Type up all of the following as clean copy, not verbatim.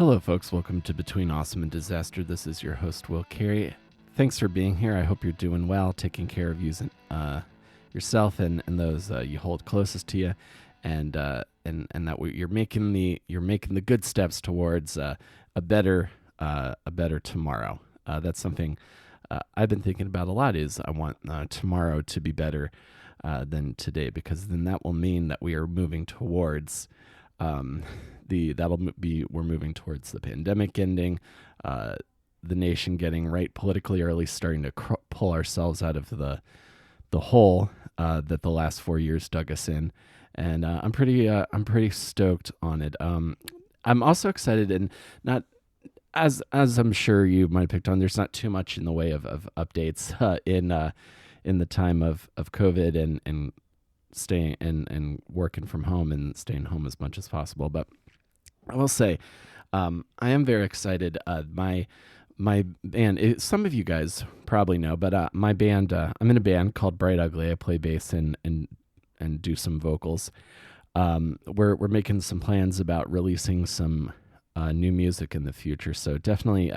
Hello, folks. Welcome to Between Awesome and Disaster. This is your host, Will Carey. Thanks for being here. I hope you're doing well, taking care of yourself and those you hold closest to you, and that you're making the good steps towards a better tomorrow. That's something I've been thinking about a lot. Is I want tomorrow to be better than today, because then that will mean that we are moving towards we're moving towards the pandemic ending, the nation getting right politically, or at least starting to pull ourselves out of the hole that the last 4 years dug us in, and I'm pretty stoked on it. I'm also excited, and not as I'm sure you might have picked on. There's not too much in the way of updates in the time of COVID and staying and working from home and staying home as much as possible, but I will say, I am very excited. My band, some of you guys probably know, but my band, I'm in a band called Bright Ugly. I play bass and do some vocals. We're making some plans about releasing some new music in the future. So definitely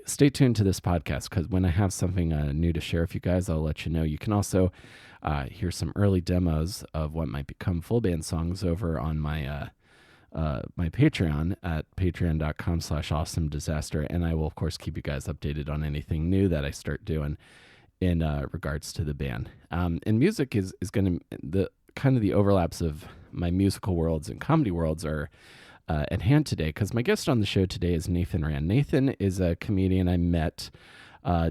stay tuned to this podcast, because when I have something new to share with you guys, I'll let you know. You can also hear some early demos of what might become full band songs over on my Patreon at patreon.com/awesomedisaster. And I will, of course, keep you guys updated on anything new that I start doing in regards to the band. And music is going to, the kind of the overlaps of my musical worlds and comedy worlds are at hand today, because my guest on the show today is Nathan Rand. Nathan is a comedian I met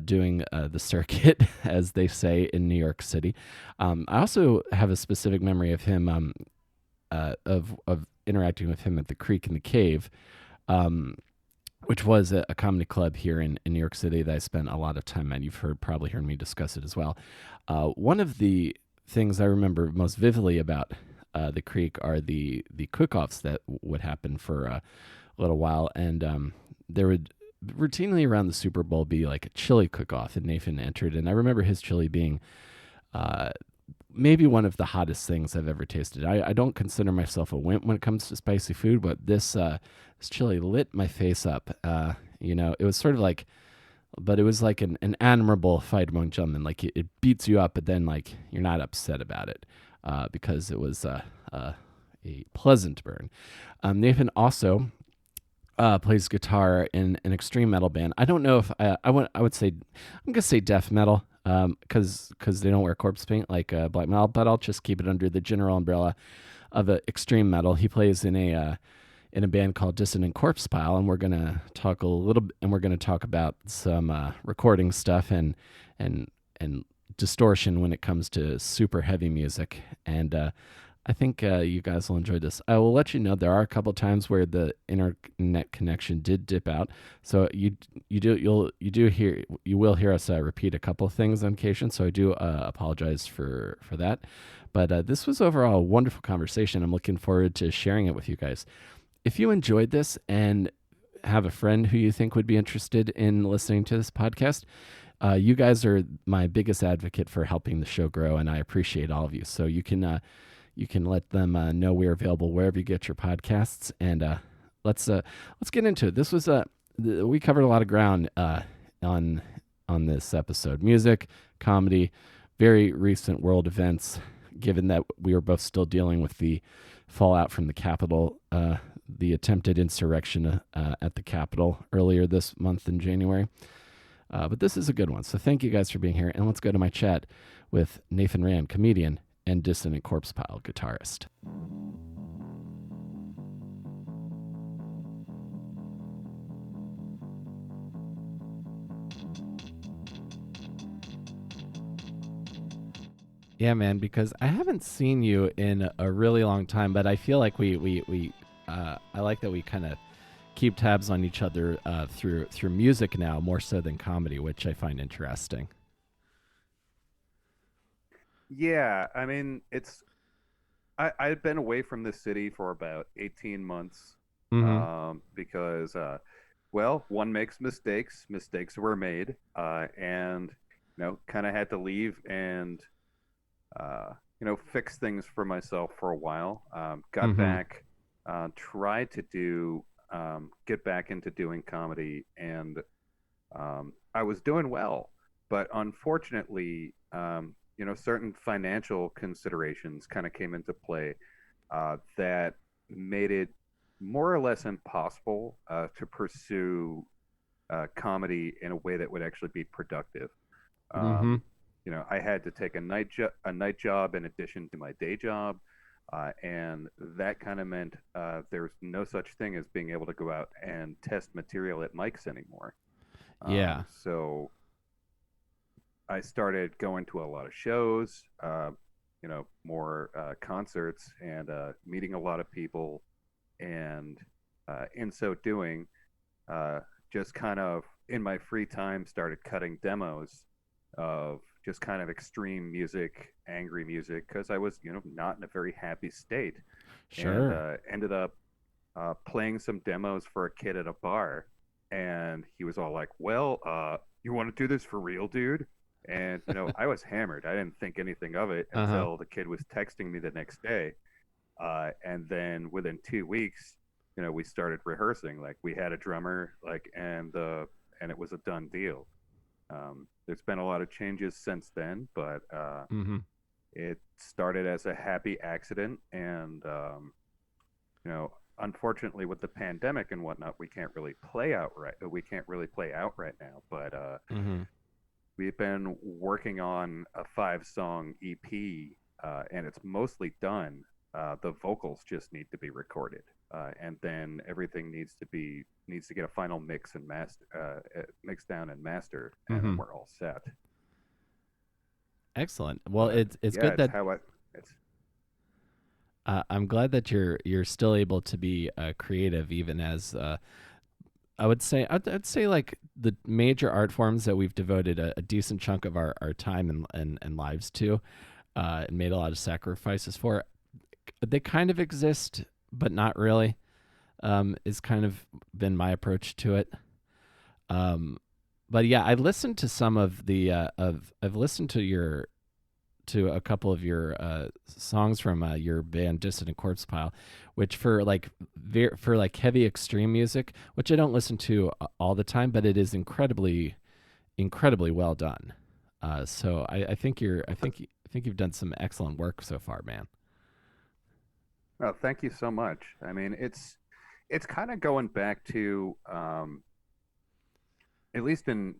doing the circuit, as they say, in New York City. I also have a specific memory of him, of interacting with him at the Creek in the Cave, which was a comedy club here in New York City that I spent a lot of time at. You've probably heard me discuss it as well. One of the things I remember most vividly about the Creek are the cook-offs that would happen for a little while, and there would routinely around the Super Bowl be like a chili cook-off, and Nathan entered, and I remember his chili being maybe one of the hottest things I've ever tasted. I don't consider myself a wimp when it comes to spicy food, but this chili lit my face up. It was sort of like, but it was like an admirable fight among gentlemen. Like it beats you up, but then like you're not upset about it because it was a pleasant burn. Nathan also plays guitar in an extreme metal band. I don't know if I would say, I'm gonna say death metal, because they don't wear corpse paint like black metal, but I'll just keep it under the general umbrella of extreme metal. He plays in a band called Dissident Corpsepile, and we're gonna talk about some recording stuff and distortion when it comes to super heavy music. And I think you guys will enjoy this. I will let you know there are a couple times where the internet connection did dip out, so you will hear us repeat a couple of things on occasion. So I do apologize for that. But this was overall a wonderful conversation. I'm looking forward to sharing it with you guys. If you enjoyed this and have a friend who you think would be interested in listening to this podcast, you guys are my biggest advocate for helping the show grow, and I appreciate all of you. So you can let them know we're available wherever you get your podcasts. And let's get into it. This was we covered a lot of ground on this episode: music, comedy, very recent world events. Given that we were both still dealing with the fallout from the Capitol, the attempted insurrection at the Capitol earlier this month in January. But this is a good one. So thank you guys for being here, and let's go to my chat with Nathan Rand, comedian and Dissident Corpsepile guitarist. Yeah, man, because I haven't seen you in a really long time, but I feel like I like that we kind of keep tabs on each other through music now, more so than comedy, which I find interesting. Yeah, I mean, I've been away from the city for about 18 months, Mm-hmm. because, well, one makes mistakes. Mistakes were made, and kind of had to leave and fix things for myself for a while. Got Mm-hmm. back, tried to do get back into doing comedy, and I was doing well, but unfortunately, certain financial considerations kind of came into play that made it more or less impossible to pursue comedy in a way that would actually be productive. Mm-hmm. I had to take a night job in addition to my day job, and that kind of meant there's no such thing as being able to go out and test material at mics anymore. Yeah. So I started going to a lot of shows, more concerts, and meeting a lot of people, and in so doing, uh, just kind of in my free time started cutting demos of just kind of extreme music, angry music, because I was, not in a very happy state, and Sure. ended up playing some demos for a kid at a bar, and he was all like, "Well, you want to do this for real, dude?" And I was hammered. I didn't think anything of it Uh-huh. until the kid was texting me the next day, and then within 2 weeks, we started rehearsing. Like we had a drummer, like, and it was a done deal. There's been a lot of changes since then, but Mm-hmm. it started as a happy accident, and unfortunately, with the pandemic and whatnot, we can't really play out right. We can't really play out right now. But Mm-hmm. we've been working on a 5-song EP, and it's mostly done. The vocals just need to be recorded, and then everything needs to get a final mix and master, mix down and mastered, and then Mm-hmm. we're all set. Excellent. Well, But it's yeah, good it's that how I. It's I'm glad that you're still able to be creative, even as I'd say like the major art forms that we've devoted a decent chunk of our time and lives to, and made a lot of sacrifices for. They kind of exist, but not really. Is kind of been my approach to it. Um, but yeah, I listened to some of the I've listened to a couple of your songs from your band Dissident Corpsepile, which for like for like heavy extreme music, which I don't listen to all the time, but it is incredibly well done. So I think I think you've done some excellent work so far, man. Oh, thank you so much. I mean, it's kind of going back to at least in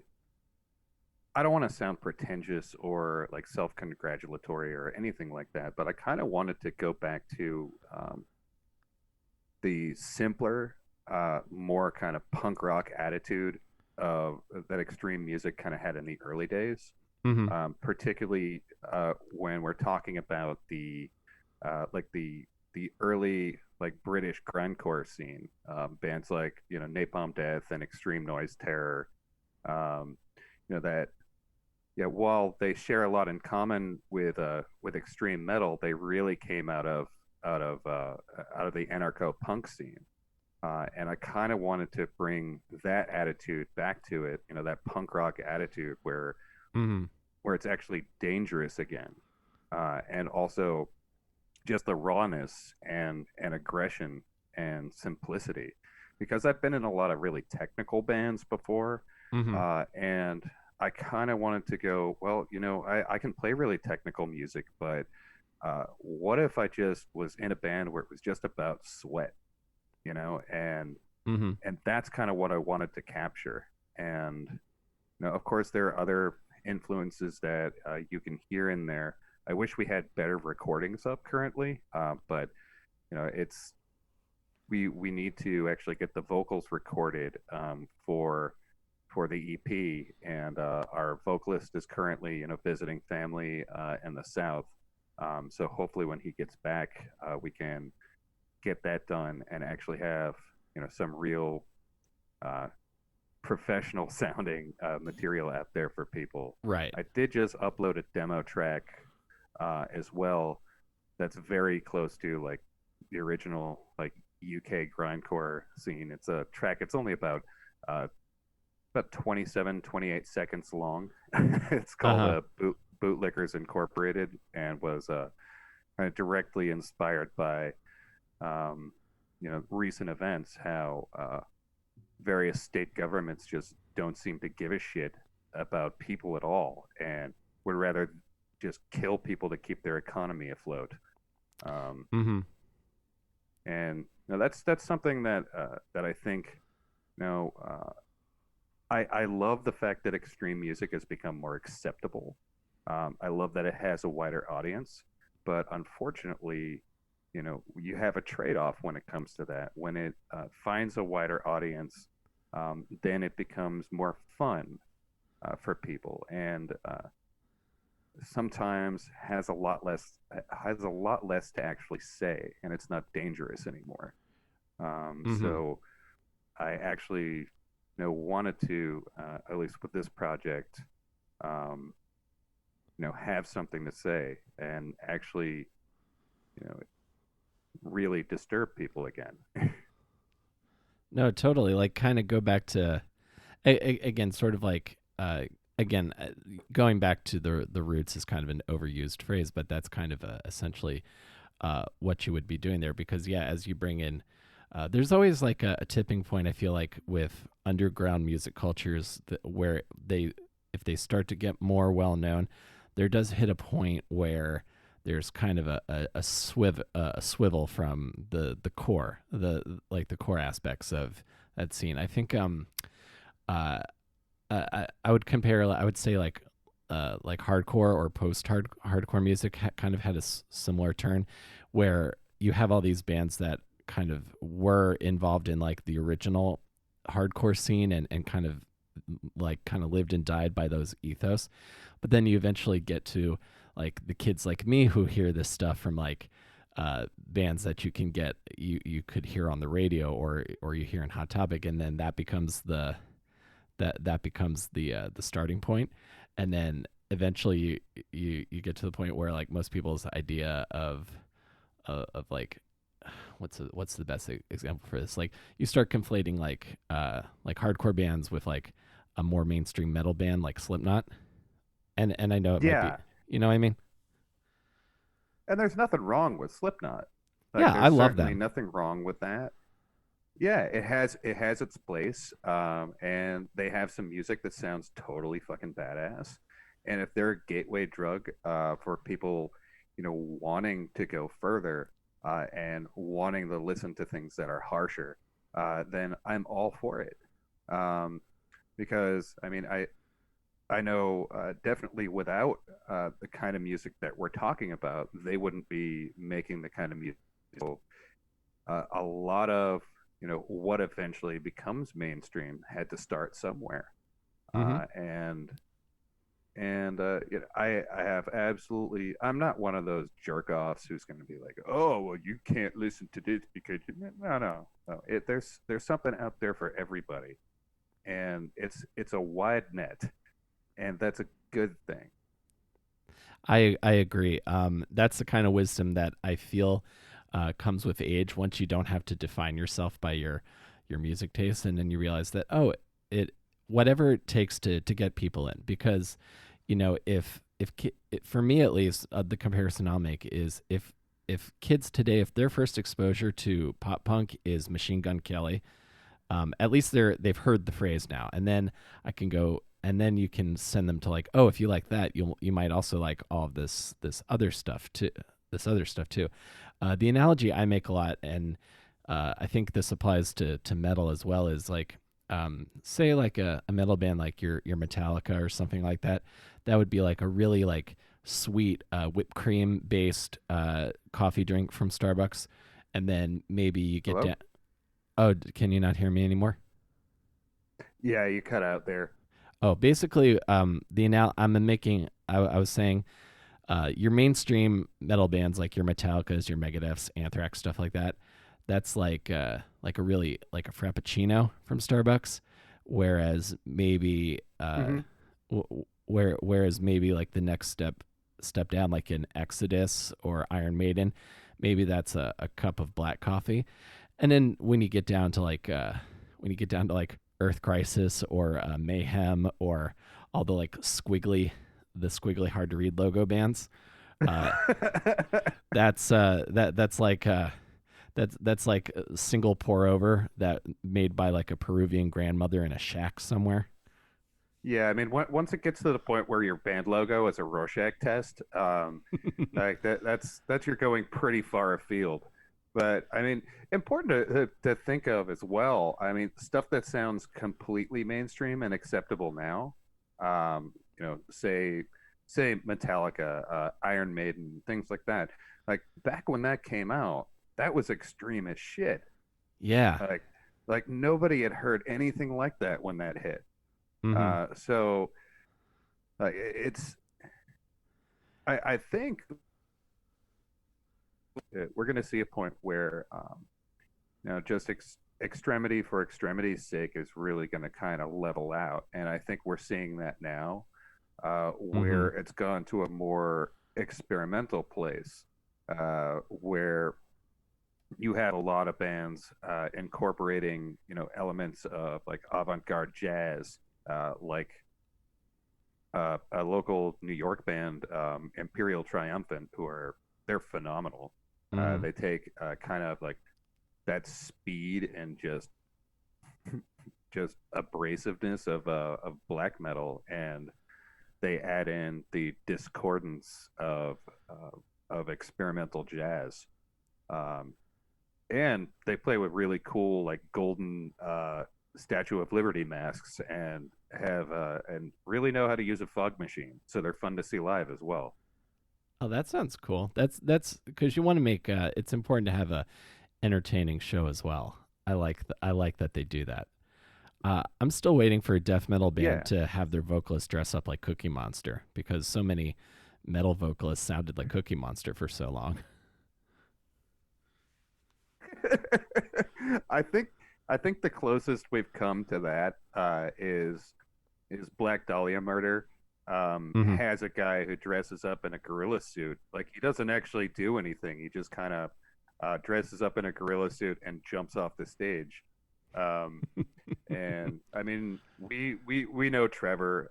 I don't want to sound pretentious or like self-congratulatory or anything like that, but I kind of wanted to go back to the simpler, more kind of punk rock attitude of that extreme music kind of had in the early days, Mm-hmm. particularly when we're talking about like the early like British grindcore scene, bands like Napalm Death and Extreme Noise Terror, that while they share a lot in common with extreme metal, they really came out of uh, out of the anarcho punk scene. And I kind of wanted to bring that attitude back to it, that punk rock attitude Mm-hmm. where it's actually dangerous again, and also just the rawness and aggression and simplicity. Because I've been in a lot of really technical bands before, Mm-hmm. and I kind of wanted to go, well, I can play really technical music, but what if I just was in a band where it was just about sweat, and Mm-hmm. that's kind of what I wanted to capture. And of course, there are other influences that you can hear in there. I wish we had better recordings up currently, but it's we need to actually get the vocals recorded for the EP, and our vocalist is currently visiting family in the South. So hopefully, when he gets back, we can get that done and actually have some real uh, professional sounding material out there for people. Right. I did just upload a demo track as well that's very close to like the original like UK grindcore scene. It's a track. It's only uh, about 27, 28 seconds long. It's Uh called huh. Bootlickers Incorporated, and was kind of directly inspired by um, recent events, how various state governments just don't seem to give a shit about people at all and would rather just kill people to keep their economy afloat. Um, Mm-hmm. and that's something that I think I love the fact that extreme music has become more acceptable. I love that it has a wider audience, but unfortunately, you have a trade-off when it comes to that. When it finds a wider audience, then it becomes more fun for people, and sometimes has a lot less to actually say, and it's not dangerous anymore. Mm-hmm. So I actually wanted to at least with this project, um, have something to say and actually you know really disturb people again. No, totally. Like, kind of go back to again, sort of like again, going back to the roots is kind of an overused phrase, but that's kind of essentially what you would be doing there. Because yeah, as you bring in, there's always like a tipping point. I feel like with underground music cultures where they, if they start to get more well known, there does hit a point where there's kind of a swivel from the core, the core aspects of that scene. I think uh I would compare, I would say like hardcore or hardcore music kind of had a similar turn, where you have all these bands that kind of were involved in like the original hardcore scene, and kind of lived and died by those ethos. But then you eventually get to like the kids like me who hear this stuff from like bands that you could hear on the radio, or you hear in Hot Topic, and then that becomes the starting point. And then eventually you get to the point where like most people's idea of like what's the best example for this, like you start conflating like hardcore bands with like a more mainstream metal band like Slipknot. And I know it might be, Yeah, you know what I mean? and there's nothing wrong with Slipknot. Like Yeah, I there's love certainly them. nothing wrong with that. Yeah, it has its place, and they have some music that sounds totally fucking badass. And if they're a gateway drug for people, wanting to go further and wanting to listen to things that are harsher, then I'm all for it. Um, because I mean, I know definitely without the kind of music that we're talking about, they wouldn't be making the kind of music. So, a lot of what eventually becomes mainstream had to start somewhere, Mm-hmm. and I have absolutely, I'm not one of those jerk offs who's going to be like, oh well, you can't listen to this because no, there's something out there for everybody, and it's a wide net, and that's a good thing. I agree. That's the kind of wisdom that I feel comes with age. Once you don't have to define yourself by your music taste, and then you realize that, oh, it whatever it takes to get people in. Because for me at least, the comparison I'll make is if kids today, if their first exposure to pop punk is Machine Gun Kelly, at least they've heard the phrase now, and then I can go, and then you can send them to like, oh, if you like that, you might also like all of this other stuff too. The analogy I make a lot, and I think this applies to metal as well, is like, say like a metal band like your Metallica or something like that. That would be like a really like sweet whipped cream based coffee drink from Starbucks, and then maybe you get Hello? down. Oh, can you not hear me anymore? Yeah, you cut out there. Oh, basically, I was saying, your mainstream metal bands like your Metallicas, your Megadeths, Anthrax, stuff like that. That's like a really like a frappuccino from Starbucks, whereas maybe Hmm. whereas maybe like the next step down, like an Exodus or Iron Maiden, maybe that's a cup of black coffee. And then when you get down to like Earth Crisis or Mayhem or all the squiggly hard to read logo bands, uh, that's That's like a single pour over that made by like a Peruvian grandmother in a shack somewhere. Yeah, I mean, once it gets to the point where your band logo is a Rorschach test, like that's you're going pretty far afield. But I mean, important to think of as well. I mean, stuff that sounds completely mainstream and acceptable now. Say Metallica, Iron Maiden, things like that. Like back when that came out, that was extreme as shit. Yeah. Like like nobody had heard anything like that when that hit. Mm-hmm. So it's I think we're going to see a point where just extremity for extremity's sake is really going to kind of level out, and I think we're seeing that now, Mm-hmm. where it's gone to a more experimental place, where you have a lot of bands incorporating elements of like avant-garde jazz, like a local New York band, Imperial Triumphant, they're phenomenal. Mm-hmm. They take kind of like that speed and just abrasiveness of black metal, and they add in the discordance of experimental jazz. Um, and they play with really cool like golden Statue of Liberty masks, and really know how to use a fog machine, so they're fun to see live as well. Oh, that sounds cool. That's because you want to make. It's important to have a entertaining show as well. I like that they do that. I'm still waiting for a death metal band Yeah. to have their vocalist dress up like Cookie Monster because so many metal vocalists sounded like Cookie Monster for so long. I think I think the closest we've come to that is Black Dahlia Murder. Mm-hmm. Has a guy who dresses up in a gorilla suit. Like he doesn't actually do anything. He just kind of dresses up in a gorilla suit and jumps off the stage. Um, and I mean, we know Trevor,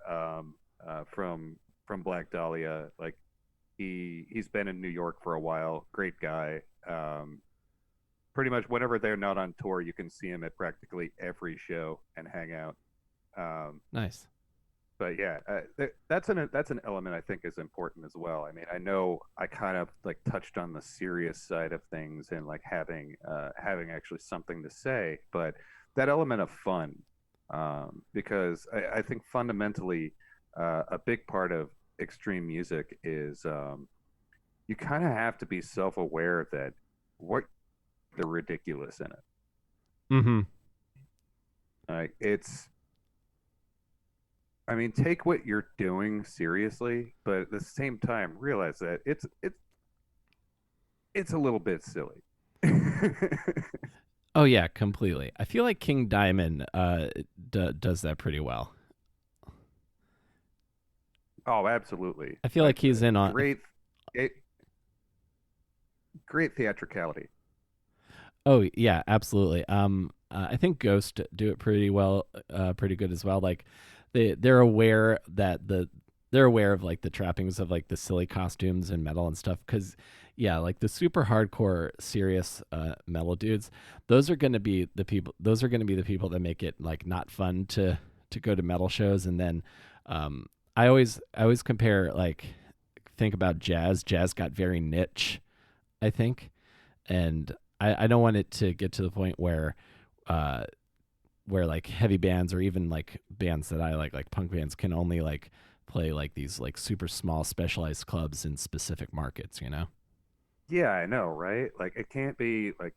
from Black Dahlia. Like he's been in New York for a while. Great guy. Pretty much whenever they're not on tour, you can see him at practically every show and hang out. Um, Nice. but yeah, that's an element I think is important as well. I mean, I know I kind of like touched on the serious side of things and like having actually something to say, but that element of fun, because I think fundamentally, a big part of extreme music is, you kind of have to be self-aware that what the ridiculous in it. Mm-hmm. It's I mean, take what you're doing seriously, but at the same time, realize that it's a little bit silly. Oh yeah, completely. I feel like King Diamond does that pretty well. Oh, absolutely! I feel Like like he's in on. it, great theatricality. Oh yeah, absolutely. I think Ghost do it pretty well, pretty good as well. Like they're aware that they're aware of like the trappings of like the silly costumes and metal and stuff. Because yeah, like the super hardcore serious metal dudes, those are gonna be the people. Those are gonna be the people that make it like not fun to go to metal shows. And then um, I always compare like think about jazz. Jazz got very niche, I think, and I don't want it to get to the point uh, where like heavy bands or even like bands that I like punk bands, can only like play like these like super small specialized clubs in specific markets. You know? Yeah, I know, right? Like it can't be like,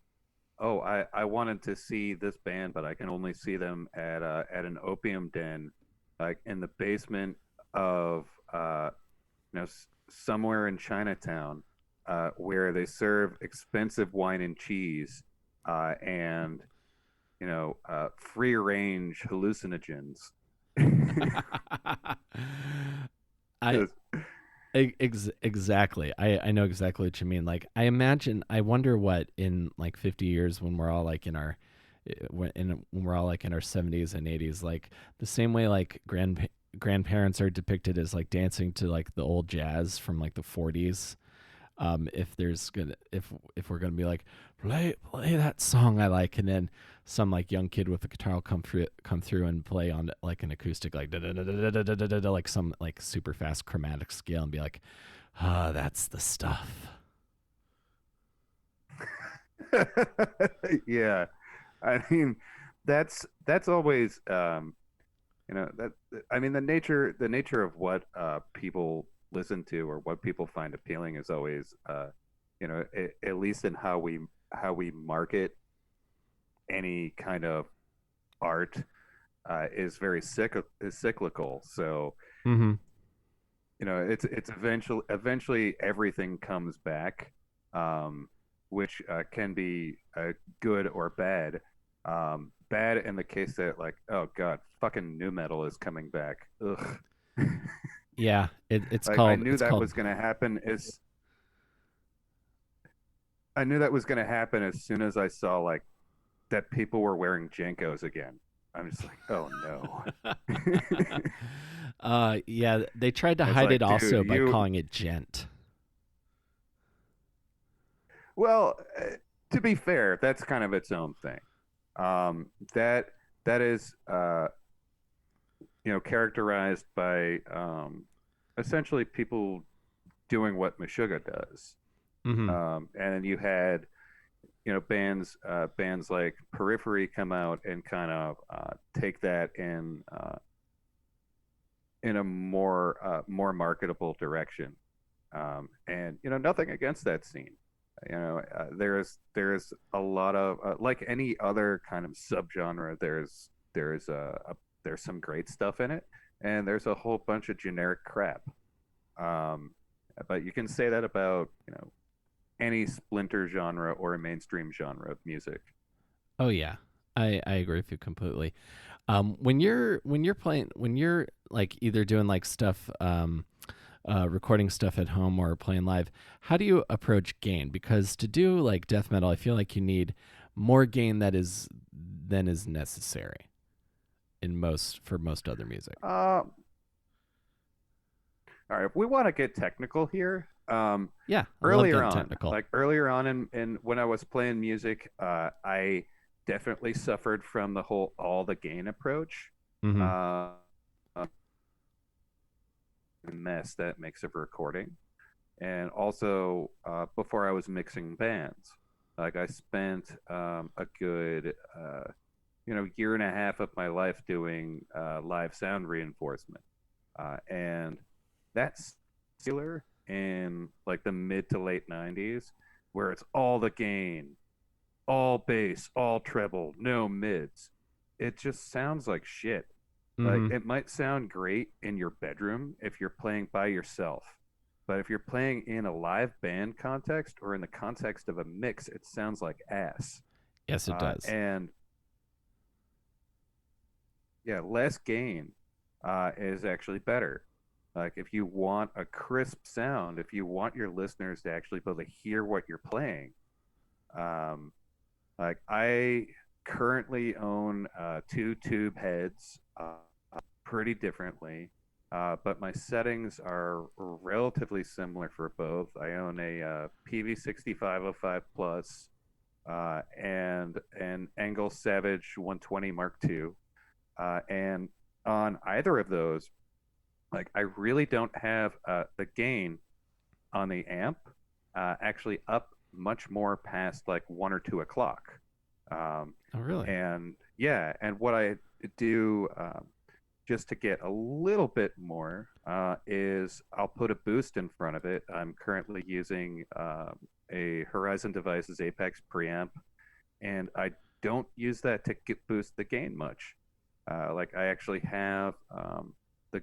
oh, I wanted to see this band, but I can only see them at an opium den, like in the basement of somewhere in Chinatown, where they serve expensive wine and cheese, and free range hallucinogens. I exactly. I know exactly what you mean. Like I imagine. I wonder what in like 50 years when we're all like in our when we're all like in our 70s and 80s, like the same way like grandparents are depicted as like dancing to like the old jazz from like the 40s. If there's gonna if we're gonna be like play that song I like, and then some like young kid with a guitar will come through and play on like an acoustic like like some like super fast chromatic scale and be like, ah, that's the stuff. Yeah, I mean, that's always that I mean the nature of what people listen to or what people find appealing is always at least in how we market any kind of art is very cyclical. So Mm-hmm. it's eventually everything comes back, which can be good or bad. Bad in the case that like, oh God, fucking new metal is coming back. Ugh. Yeah, it's Like called it's called I knew that was gonna happen as soon as I saw like that people were wearing Jenkos again. I'm just like, oh no. yeah, they tried to It's hide it like, dude, also by you calling it gent. well, to be fair, that's kind of its own thing. That is characterized by essentially people doing what Meshuggah does. Mm-hmm. And then you had bands like Periphery come out and kind of take that in a more marketable direction. And nothing against that scene. There's a lot of like any other kind of subgenre. There's some great stuff in it, and there's a whole bunch of generic crap. Um, but you can say that about any splinter genre or a mainstream genre of music. Oh yeah, I agree with you completely. When you're playing when you're like either doing like stuff recording stuff at home or playing live, how do you approach gain? Because to do like death metal, I feel like you need more gain than is necessary in most for most other music. Uh, all right, if we want to get technical here, Yeah, I love earlier getting on, technical. like earlier on in when I was playing music, I definitely suffered from the whole all the gain approach. Mm-hmm. Uh, mess that makes a recording. And also, before I was mixing bands, like I spent a good year and a half of my life doing live sound reinforcement, and that's popular in like the mid to late '90s, where it's all the gain, all bass, all treble, no mids. It just sounds like shit. Like Mm-hmm. it might sound great in your bedroom if you're playing by yourself, but if you're playing in a live band context or in the context of a mix, it sounds like ass. Yes, it does. And yeah, less gain is actually better. Like if you want a crisp sound, if you want your listeners to actually be able to hear what you're playing, um, like I currently own two tube heads, pretty differently, but my settings are relatively similar for both. I own a PV6505 Plus and an Angle Savage 120 Mark II, and on either of those, like I really don't have the gain on the amp actually up much more past like 1 or 2 o'clock. Um, Oh, really? and yeah, and what I do just to get a little bit more is I'll put a boost in front of it. I'm currently using a Horizon Devices Apex preamp, and I don't use that to boost the gain much. Like I actually have the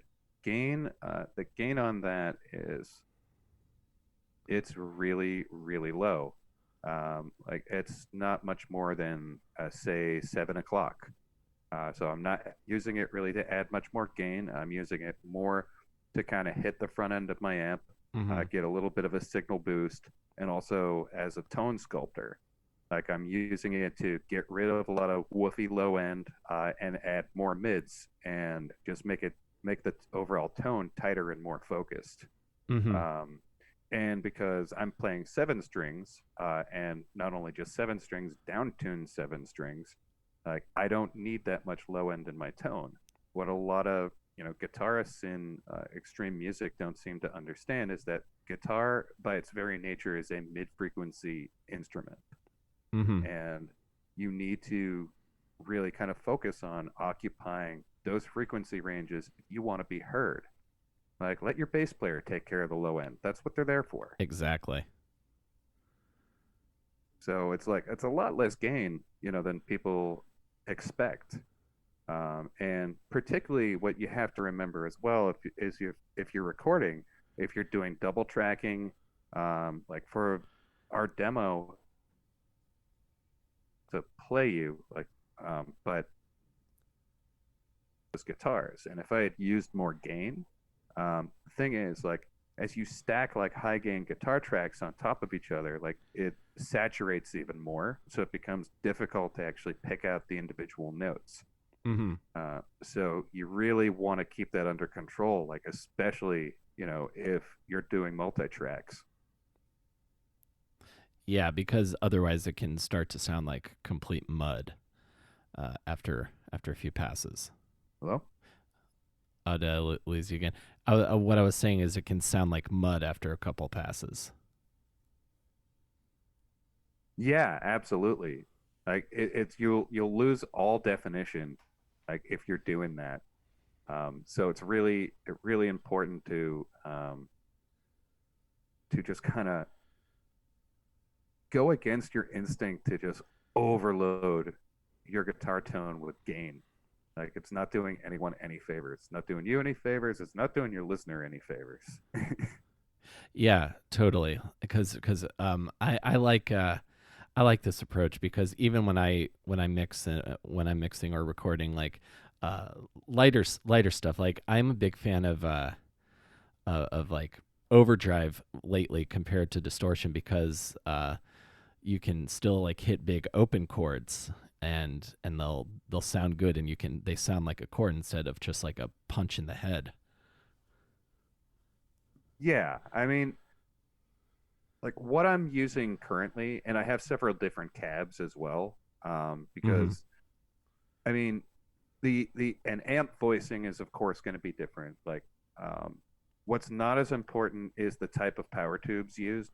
the gain on that is it's really really low. Like it's not much more than say 7 o'clock. So I'm not using it really to add much more gain. I'm using it more to kind of hit the front end of my amp, Mm-hmm. get a little bit of a signal boost, and also as a tone sculptor. Like I'm using it to get rid of a lot of woofy low end and add more mids and just make the overall tone tighter and more focused. Mm-hmm. Um, and because I'm playing seven strings, and not only just seven strings, down tuned seven strings, like I don't need that much low end in my tone. What a lot of guitarists in extreme music don't seem to understand is that guitar, by its very nature, is a mid frequency instrument, Mm-hmm. and you need to really kind of focus on occupying those frequency ranges if you want to be heard. Like, let your bass player take care of the low end. That's what they're there for. Exactly. So it's like it's a lot less gain, than people expect. And particularly, what you have to remember as well, if you're recording, if you're doing double tracking, like for our demo to play you, like, but those guitars, and if I had used more gain, the thing is, like, as you stack like high gain guitar tracks on top of each other, like it saturates even more, so it becomes difficult to actually pick out the individual notes. Mm-hmm. So you really want to keep that under control, like especially if you're doing multi tracks. Yeah, because otherwise it can start to sound like complete mud after a few passes. Hello? Did I lose you again? What I was saying is it can sound like mud after a couple passes. Yeah, absolutely. Like it's you'll lose all definition, like if you're doing that. So it's really important to just kind of go against your instinct to just overload your guitar tone with gain. Like it's not doing anyone any favors. It's not doing you any favors. It's not doing your listener any favors. Yeah, totally. Because I like this approach because even when I mix when I'm mixing or recording like uh, lighter stuff, like I'm a big fan of like overdrive lately compared to distortion because you can still like hit big open chords and they'll sound good and they sound like a chord instead of just like a punch in the head. Yeah, I mean, like what I'm using currently, and I have several different cabs as well, Mm-hmm. because I mean, the an amp voicing is of course going to be different. Like, what's not as important is the type of power tubes used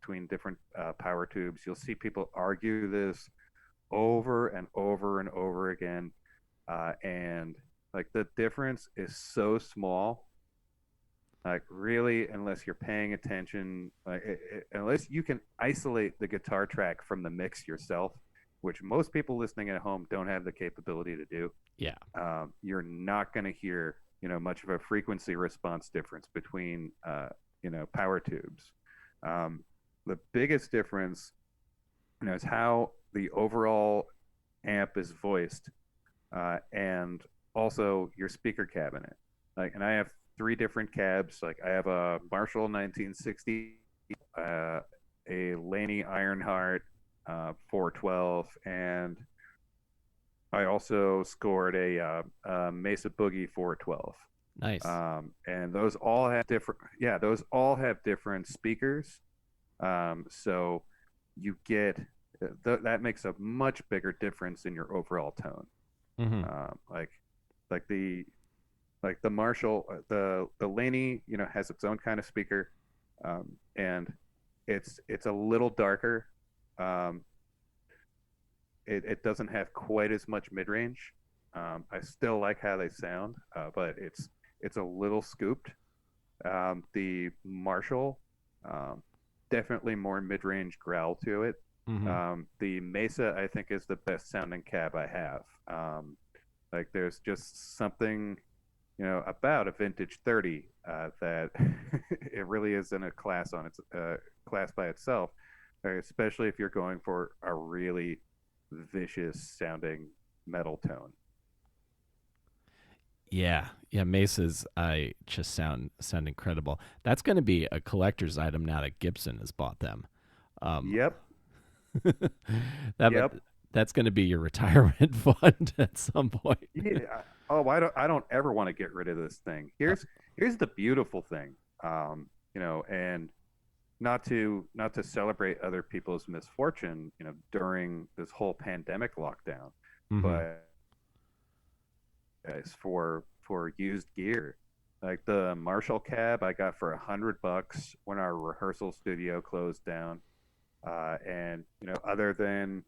between different power tubes. You'll see people argue this over and over and over again, and like the difference is so small. Like really, unless you're paying attention, like unless you can isolate the guitar track from the mix yourself, which most people listening at home don't have the capability to do, Yeah. you're not going to hear much of a frequency response difference between power tubes. Um, the biggest difference is how the overall amp is voiced, and also your speaker cabinet. Like, and I have three different cabs. Like, I have a Marshall 1960, a Laney Ironheart 412, and I also scored a Mesa Boogie 412. Nice. And those all have different, yeah, those all have different speakers. So you get that makes a much bigger difference in your overall tone. Mm-hmm. Like, like the the Marshall, the Laney, has its own kind of speaker, and it's a little darker. Um, it doesn't have quite as much mid range. I still like how they sound, but it's a little scooped. The Marshall, um, definitely more mid range growl to it. Mm-hmm. The Mesa, I think, is the best sounding cab I have. Like there's just something, about a vintage 30 that it really is in a class on its class by itself, especially if you're going for a really vicious sounding metal tone. Yeah, yeah. Mesas, I just sound incredible. That's going to be a collector's item now that Gibson has bought them. Um, Yep, that yep. that's going to be your retirement fund at some point. Yeah. Oh, I don't ever want to get rid of this thing. Uh, Here's the beautiful thing. And not to celebrate other people's misfortune, during this whole pandemic lockdown, Mm-hmm. but guys, for used gear. Like the Marshall cab I got for $100 when our rehearsal studio closed down. And other than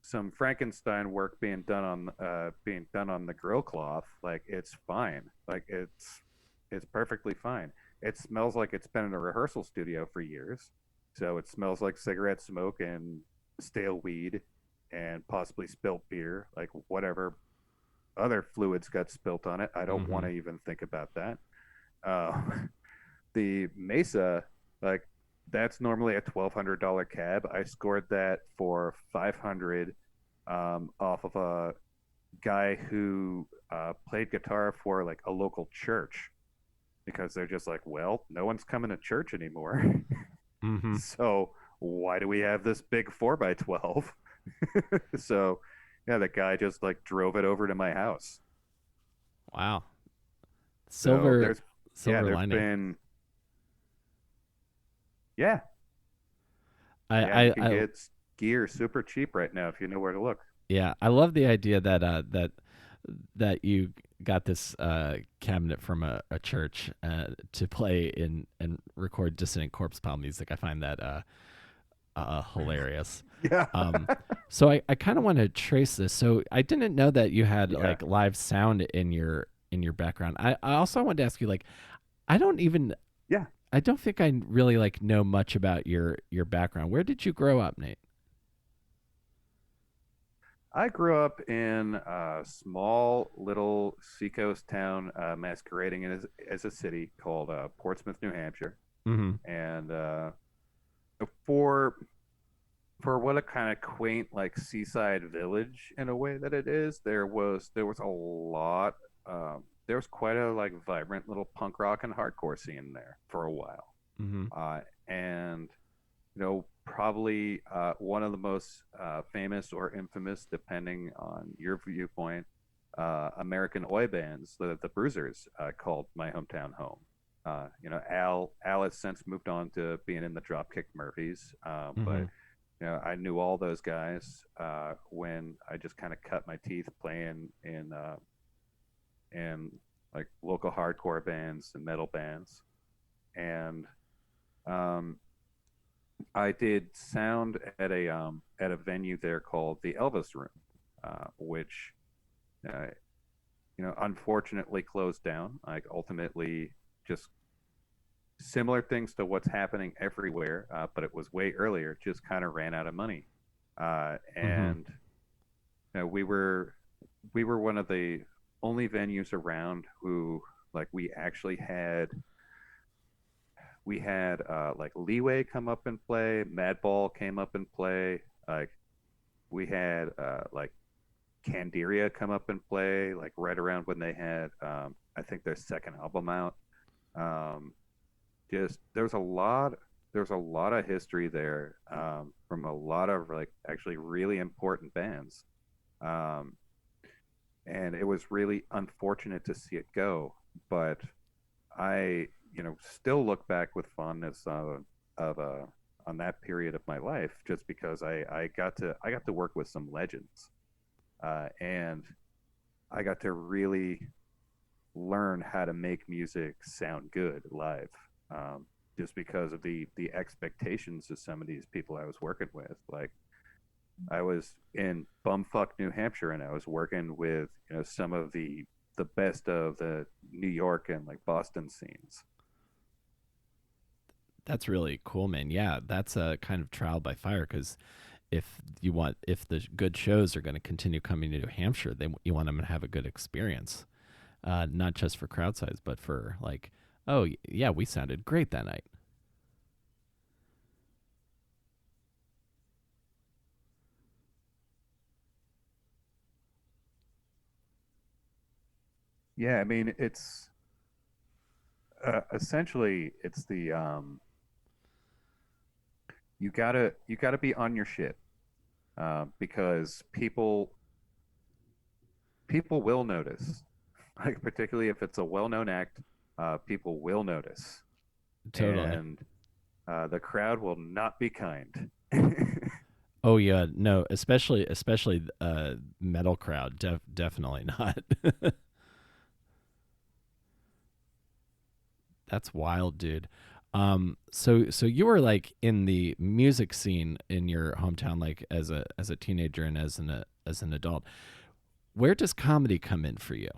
some Frankenstein work being done on the grill cloth, like it's fine. Like it's perfectly fine. It smells like it's been in a rehearsal studio for years, so it smells like cigarette smoke and stale weed and possibly spilt beer, like whatever other fluids got spilt on it. I don't want Mm-hmm. to even think about that. Uh, the Mesa, like that's normally a $1,200 cab. I scored that for 500 off of a guy who played guitar for like a local church because they're just like, well, no one's coming to church anymore. Mm-hmm. So why do we have this big 4x12? So yeah, the guy just like drove it over to my house. Wow. So Silver silver there's lining. been, yeah, I, yeah, you I can I get gear super cheap right now if you know where to look. yeah, I love the idea that that you got this cabinet from a church to play in and record Dissident Corpsepile music. I find that hilarious. Yeah. Um, so I kind of want to trace this. So I didn't know that you had Yeah. like live sound in your background. I also wanted to ask you like I don't even Yeah. I don't think I really like know much about your background. Where did you grow up, Nate? I grew up in a small little seacoast town masquerading as a city called Portsmouth, New Hampshire. Mm-hmm. And for what a kind of quaint like seaside village in a way that it is, there was a lot. There was quite a like vibrant little punk rock and hardcore scene there for a while. Mm-hmm. And probably one of the most famous or infamous, depending on your viewpoint, American oi bands, the Bruisers, called my hometown home. Al has since moved on to being in the Dropkick Murphys, Mm-hmm. but I knew all those guys when I just kind of cut my teeth playing in like local hardcore bands and metal bands, and um, I did sound at a venue there called the Elvis Room, which uh, unfortunately closed down. Like ultimately, just similar things to what's happening everywhere, but it was way earlier. Just kind of ran out of money, Mm-hmm. and we were one of the only venues around who like we had like Leeway come up and play, Madball came up and play, like we had like Candiria come up and play, like right around when they had I think their second album out. Um, just there's a lot of history there from a lot of like actually really important bands. Um, and it was really unfortunate to see it go, but I, still look back with fondness of on that period of my life, just because I got to work with some legends, and I got to really learn how to make music sound good live, just because of the expectations of some of these people I was working with. Like I was in bumfuck New Hampshire, and I was working with some of the best of the New York and like Boston scenes. That's really cool, man. Yeah, that's a kind of trial by fire because if the good shows are going to continue coming to New Hampshire, you want them to have a good experience, not just for crowd size, but for like, oh yeah, we sounded great that night. Yeah, I mean it's essentially it's the you gotta be on your shit, because people will notice, like particularly if it's a well known act. people will notice, Totally. and the crowd will not be kind. Oh yeah, no, especially metal crowd, definitely not. That's wild, dude. So you were like in the music scene in your hometown, like as a teenager and as an adult. Where does comedy come in for you?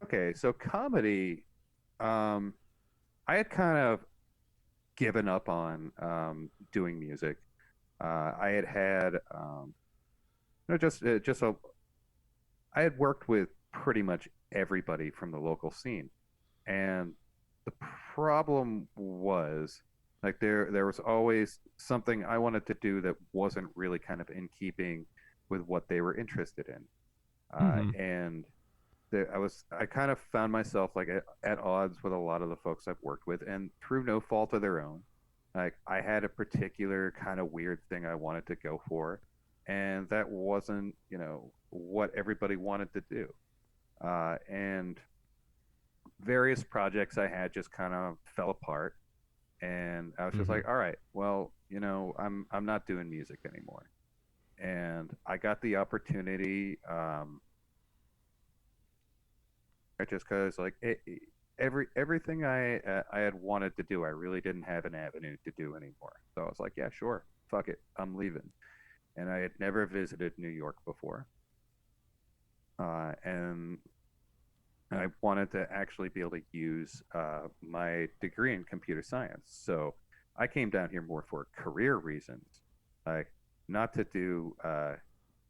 Okay, so comedy, um, I had kind of given up on doing music. I had just a I had worked with pretty much everybody from the local scene, and the problem was like there was always something I wanted to do that wasn't really kind of in keeping with what they were interested in, Mm-hmm. and I kind of found myself like at odds with a lot of the folks I've worked with, and through no fault of their own. Like I had a particular kind of weird thing I wanted to go for, and that wasn't, what everybody wanted to do. And various projects I had just kind of fell apart, and I was just Mm-hmm. like, all right, well, I'm not doing music anymore. And I got the opportunity, just because like everything I had wanted to do, I really didn't have an avenue to do anymore. So I was like, yeah, sure, fuck it, I'm leaving. And I had never visited New York before, and I wanted to actually be able to use my degree in computer science. So I came down here more for career reasons, like not to do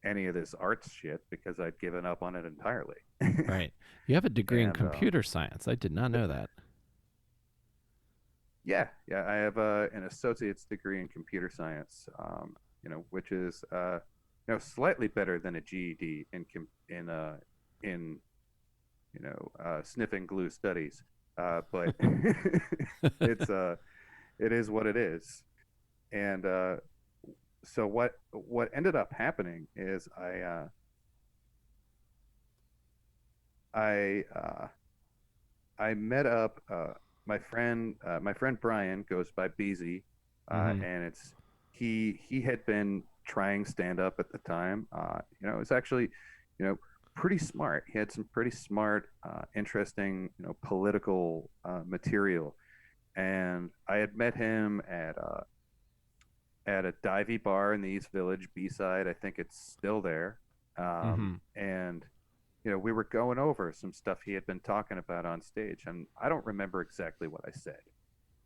any of this arts shit because I'd given up on it entirely. Right. You have a degree in And computer science. I did not know that. yeah, I have an associate's degree in computer science, which is slightly better than a GED in sniffing glue studies, but it's it is what it is. And so what ended up happening is I I met up my friend Brian goes by Beezy, Mm-hmm. and he had been trying stand up at the time. It's actually, you know, pretty smart. He had some pretty smart, interesting, political material. And I had met him at a divey bar in the East Village, B side. I think it's still there. Mm-hmm. And we were going over some stuff he had been talking about on stage, and I don't remember exactly what I said.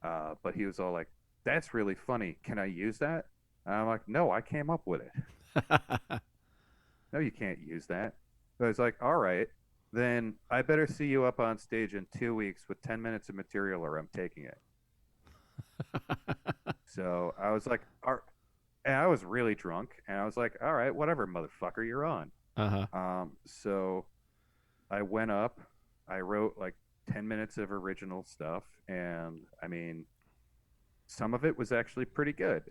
But he was all like, "That's really funny. Can I use that?" And I'm like, "No, I came up with it. No, you can't use that." So I was like, "All right, then I better see you up on stage in 2 weeks with 10 minutes of material, or I'm taking it." So I was like, and I was really drunk, and I was like, "All right, whatever, motherfucker, you're on." Uh-huh. So I went up, I wrote like 10 minutes of original stuff, and I mean, some of it was actually pretty good.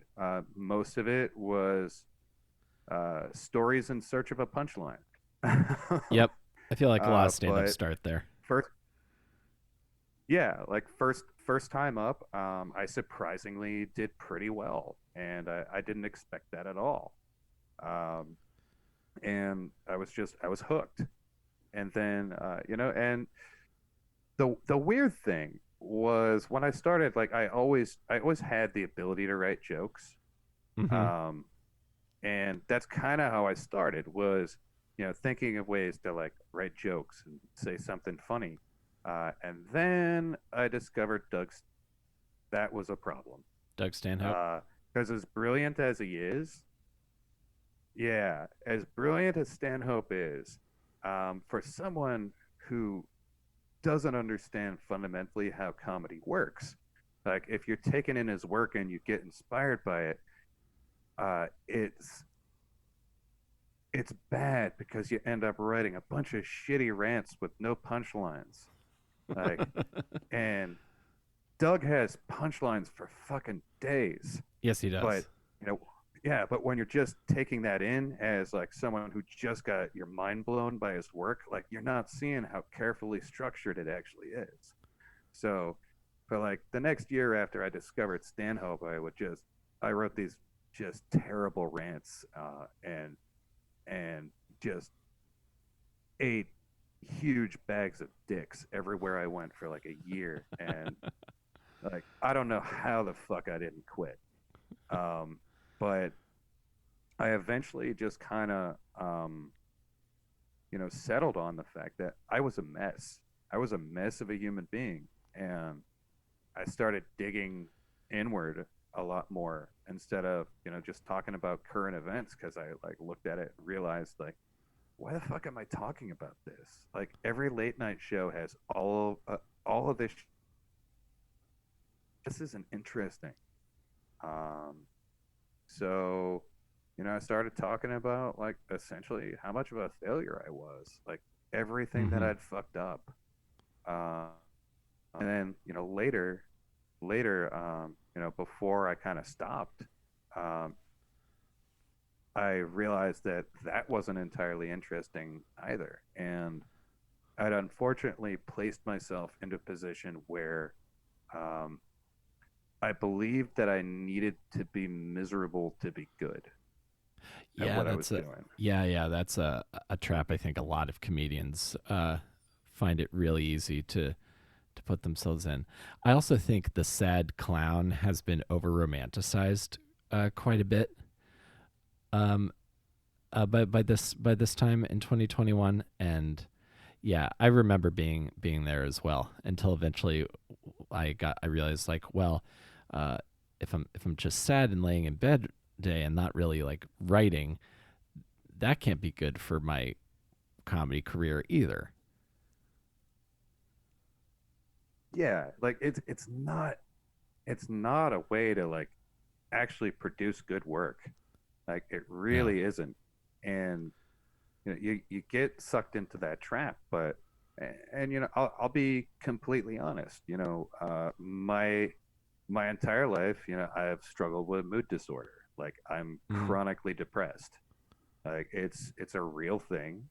Most of it was stories in search of a punchline. Yep. I feel like a lot of stand-ups But start there. first, yeah, like first time up, I surprisingly did pretty well, and I didn't expect that at all. Um, and I was hooked. And then and the weird thing was when I started, like I always had the ability to write jokes. Mm-hmm. Um, and that's kind of how I started was, thinking of ways to like write jokes and say something funny. And then I discovered that was a problem. Doug Stanhope. Because as brilliant as he is, yeah, as brilliant as Stanhope is, for someone who doesn't understand fundamentally how comedy works, like if you're taking in his work and you get inspired by it, uh, it's it's bad because you end up writing a bunch of shitty rants with no punchlines. Like, and Doug has punchlines for fucking days, Yes, he but does. you know, yeah, but when you're just taking that in as like someone who just got your mind blown by his work, like you're not seeing how carefully structured it actually is. So, for like the next year after I discovered Stanhope, I wrote these just terrible rants, and just ate huge bags of dicks everywhere I went for like a year, and like I don't know how the fuck I didn't quit. Um, but I eventually just kind of settled on the fact that I was a mess. I was a mess of a human being, and I started digging inward a lot more instead of just talking about current events because I like looked at it and realized like why the fuck am I talking about this? Like every late night show has all of this. This isn't interesting. Um, so I started talking about like essentially how much of a failure I was, like everything that Mm-hmm. I'd fucked up. Uh, and then later, before I kind of stopped, um, I realized that that wasn't entirely interesting either, and I'd unfortunately placed myself into a position where um, I believed that I needed to be miserable to be good at Yeah, what I was doing. that's a trap I think a lot of comedians find it really easy to put themselves in. I also think the sad clown has been over romanticized quite a bit. Um, by this time in 2021, and yeah, I remember being there as well until eventually I realized like, well, uh, if I'm just sad and laying in bed day and not really like writing, that can't be good for my comedy career either. Yeah, like it's not a way to like actually produce good work. Like it No. really isn't. And you get sucked into that trap, but and I'll be completely honest. My entire life, I've struggled with mood disorder. Like I'm Mm. chronically depressed. Like it's a real thing,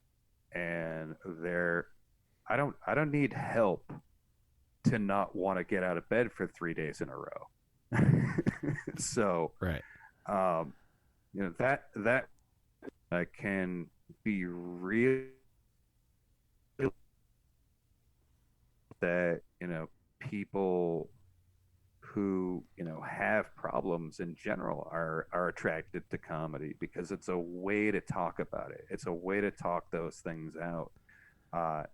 and I don't need help to not want to get out of bed for 3 days in a row. So, Right. um, that can be real that people who have problems in general are attracted to comedy because it's a way to talk about it. It's a way to talk those things out, uh,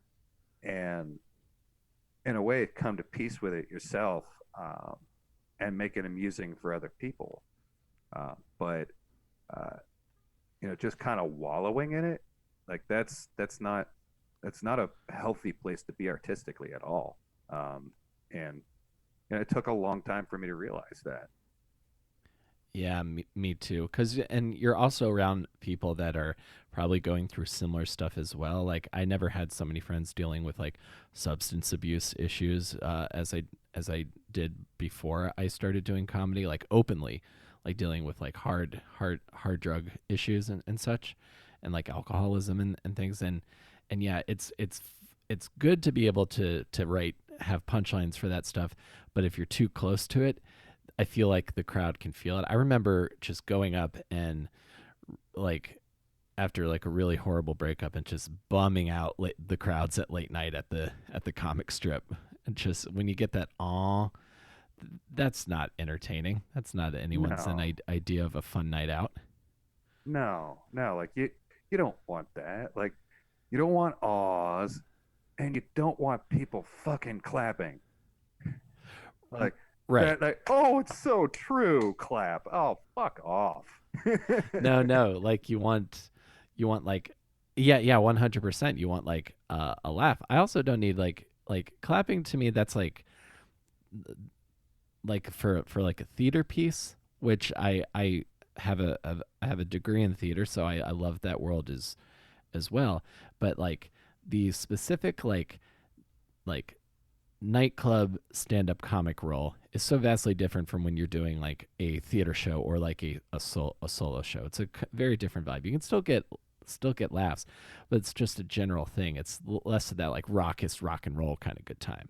and in a way come to peace with it yourself, and make it amusing for other people. But uh, just kind of wallowing in it, like that's not a healthy place to be artistically at all. And it took a long time for me to realize that. Yeah, me too. Cause and you're also around people that are probably going through similar stuff as well. Like I never had so many friends dealing with like substance abuse issues as I did before I started doing comedy, like openly, like dealing with like hard drug issues and such, and like alcoholism and things. And yeah, it's good to be able to write have punchlines for that stuff, but if you're too close to it, I feel like the crowd can feel it. I remember just going up and like after like a really horrible breakup and just bumming out the crowds at late night at the comic strip. And just when you get that aw, that's not entertaining. That's not anyone's No, idea of a fun night out. no, like you don't want that. Like you don't want awes, and you don't want people fucking clapping. Like Right. that, like, oh, it's so true. Clap. Oh, fuck off. No, like you want like yeah, 100%. You want like a laugh. I also don't need like clapping to me that's like for like a theater piece, which I have I have a degree in theater, so I love that world as well. But like the specific like nightclub stand up comic role is so vastly different from when you're doing like a theater show or like a solo show. It's a very different vibe. You can still get laughs, but it's just a general thing. It's less of that like raucous rock and roll kind of good time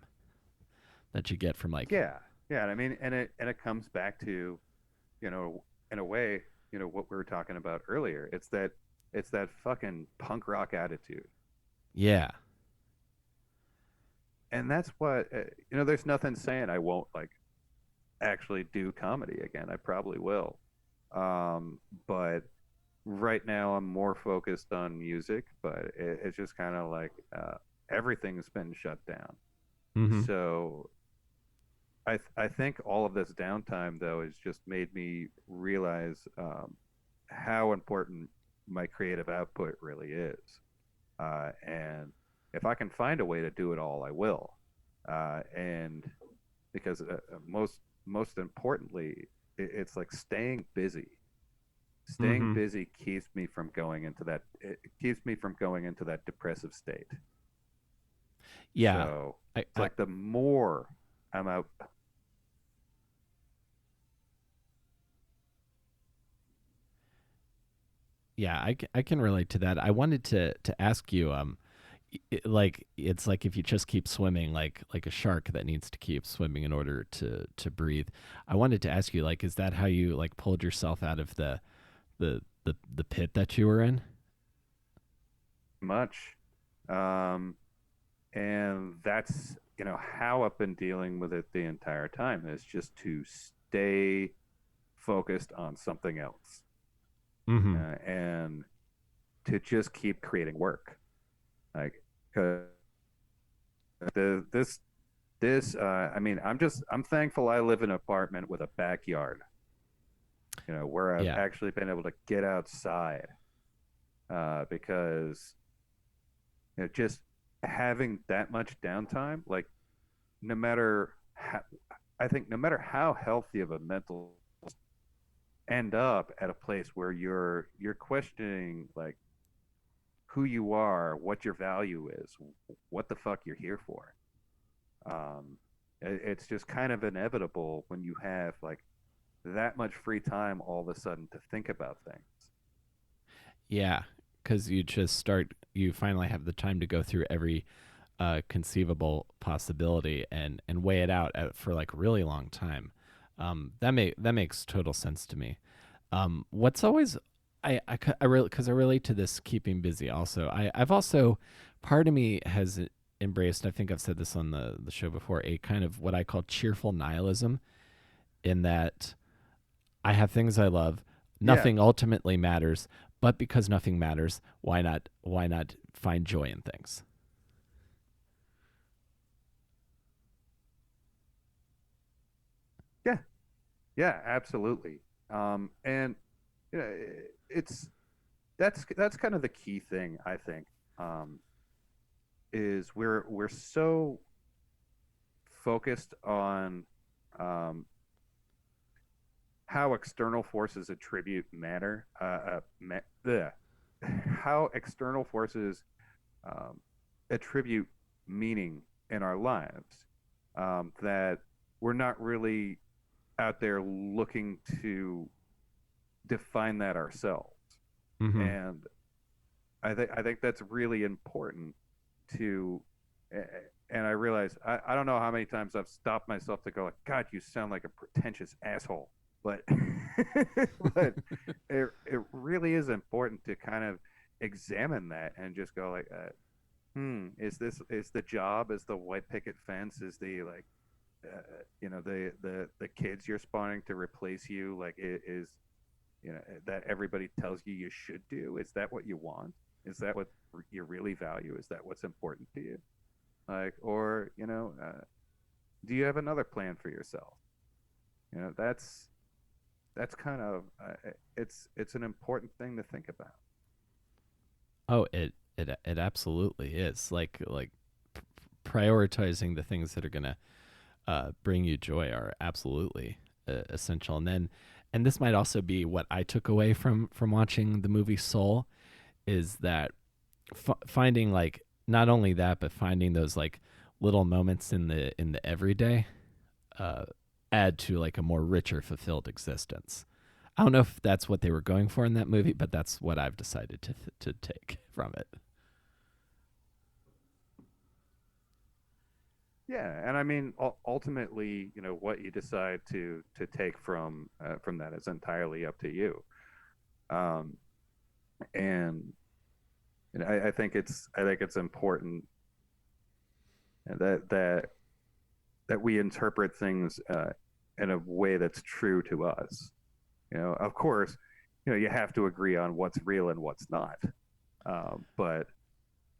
that you get from like. Yeah, yeah. And I mean, and it comes back to, in a way, what we were talking about earlier. It's that fucking punk rock attitude, Yeah. and that's what There's nothing saying I won't like actually do comedy again. I probably will, but right now I'm more focused on music. But it's just kind of like everything's been shut down. Mm-hmm. So I think all of this downtime though has just made me realize how important my creative output really is, and if I can find a way to do it all, I will. And because most importantly, it's like staying busy. Staying Mm-hmm. busy keeps me from going into that. It keeps me from going into that depressive state. Yeah. So it's I like the more I'm out. yeah, I can relate to that. I wanted to ask you, like it's like if you just keep swimming, like a shark that needs to keep swimming in order to breathe. I wanted to ask you, like, is that how you like pulled yourself out of the pit that you were in? Much. Um, and that's how I've been dealing with it the entire time is just to stay focused on something else, Mm-hmm. and to just keep creating work. Like, 'cause this, I mean, I'm thankful I live in an apartment with a backyard, where I've Yeah. actually been able to get outside, because just having that much downtime, like no matter how, I think no matter how healthy of a mental end up at a place where you're questioning like who you are, what your value is, what the fuck you're here for. It's just kind of inevitable when you have like that much free time all of a sudden to think about things. Yeah, because you finally have the time to go through every conceivable possibility and weigh it out for like a really long time. That makes total sense to me. What's always I really because I relate to this keeping busy. Also, I've also part of me has embraced. I think I've said this on the show before. A kind of what I call cheerful nihilism, in that I have things I love. Yeah, Nothing ultimately matters, but because nothing matters, why not find joy in things? yeah, yeah, absolutely. And you know, it's that's kind of the key thing I think. Is we're so focused on um, how external forces attribute matter, how external forces um, attribute meaning in our lives, that we're not really out there looking to define that ourselves. Mm-hmm. And I think that's really important to. And I realize I don't know how many times I've stopped myself to go like, God, you sound like a pretentious asshole. But but it really is important to kind of examine that and just go like, is the job, is the white picket fence, is the like the kids you're spawning to replace you, like it is, that everybody tells you you should do, is that what you want? Is that what you really value? Is that what's important to you? Like, or do you have another plan for yourself? That's kind of it's an important thing to think about. Oh, it absolutely is. Like prioritizing the things that are gonna bring you joy are absolutely essential. And this might also be what I took away from watching the movie Soul, is that finding like not only that, but finding those like little moments in the everyday, uh, add to like a more richer, fulfilled existence. I don't know if that's what they were going for in that movie, but that's what I've decided to take from it. Yeah, and I mean, ultimately, what you decide to take from that is entirely up to you. Um, and I think it's important that that we interpret things in a way that's true to us. Of course, you have to agree on what's real and what's not. But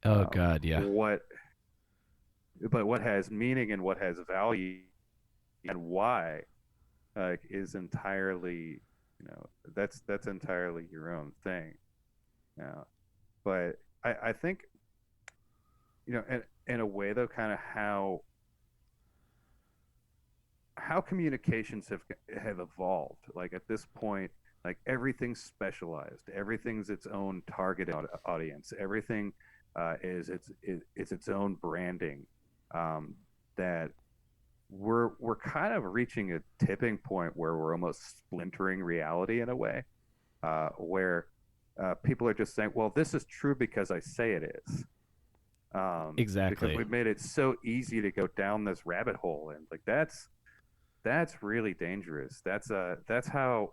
Oh um, God, yeah. what but what has meaning and what has value and why is entirely, that's entirely your own thing. Yeah. But I think, in a way though, kind of how communications have evolved. Like at this point, like everything's specialized, everything's its own target audience, everything is its own branding. Um, that we're kind of reaching a tipping point where we're almost splintering reality in a way, where people are just saying, "Well, this is true because I say it is." Because Exactly. we've made it so easy to go down this rabbit hole, and like that's really dangerous. That's how